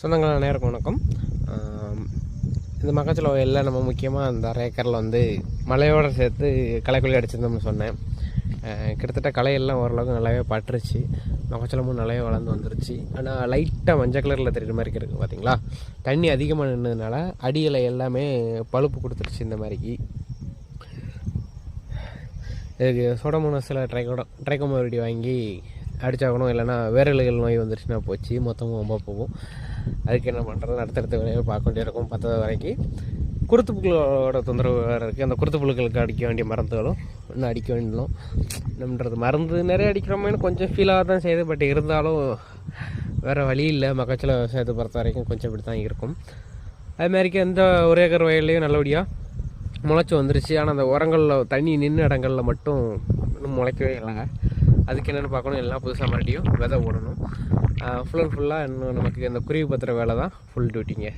சொந்தங்கள் அனைவருக்கும் வணக்கம். இந்த மக்காச்சோள வயலில் நம்ம முக்கியமாக அந்த அரை ஏக்கரில் வந்து மழையோடு சேர்த்து களைக்கொல்லி அடிச்சிருந்தோம்னு சொன்னேன். கிட்டத்தட்ட களையெல்லாம் ஓரளவுக்கு நல்லாவே பட்டுருச்சு. மக்காச்சோளமும் நல்லாவே வளர்ந்து வந்துருச்சு. ஆனால் லைட்டாக மஞ்சள் கலரில் தெரியுற மாதிரி இருக்குது பார்த்தீங்களா. தண்ணி அதிகமாக நின்றதுனால அடியில் எல்லாமே பழுப்பு கொடுத்துருச்சு. இந்த மாதிரிக்கு இதுக்கு சோடோமோனாஸில் ட்ரைகோமோரிடி வாங்கி அடிச்சாகணும். இல்லைனா வேரல்கள் நோய் வந்துருச்சுன்னா போச்சு, மொத்தமும் ரொம்ப போகும். அதுக்கு என்ன பண்ணுறது, அடுத்தடுத்த வேலையை பார்க்க வேண்டியிருக்கும். 10 வரைக்கும் குருத்து புழுக்களோட தொந்தரவு வேறு இருக்குது. அந்த குருத்து புழுக்களுக்கு அடிக்க வேண்டிய மருந்துகளும் இன்னும் அடிக்க வேண்டியும். என்னன்றது மருந்து நிறைய அடிக்கிறோமேனு கொஞ்சம் ஃபீலாக தான் செய்யுது. பட் இருந்தாலும் வேறு வழி இல்லை. மக்காச்சோள விவசாயத்தை பொறுத்த வரைக்கும் கொஞ்சம் இப்படி தான் இருக்கும். அதுமாதிரிக்கு எந்த ஒரு ஏக்கர் வயல்லையும் நல்லபடியாக முளைச்சி வந்துருச்சு. ஆனால் அந்த உரங்களில் தண்ணி நின்று இடங்களில் மட்டும் இன்னும் முளைக்கவே இல்லைங்க. அதுக்கு என்னென்னு பார்க்கணும். எல்லாம் புதுசாக மறுபடியும் விதை போடணும். ஃபுல்லாக இன்னும் நமக்கு இந்த குருவி பத்திர வேலை தான் ஃபுல் டியூட்டிங்க.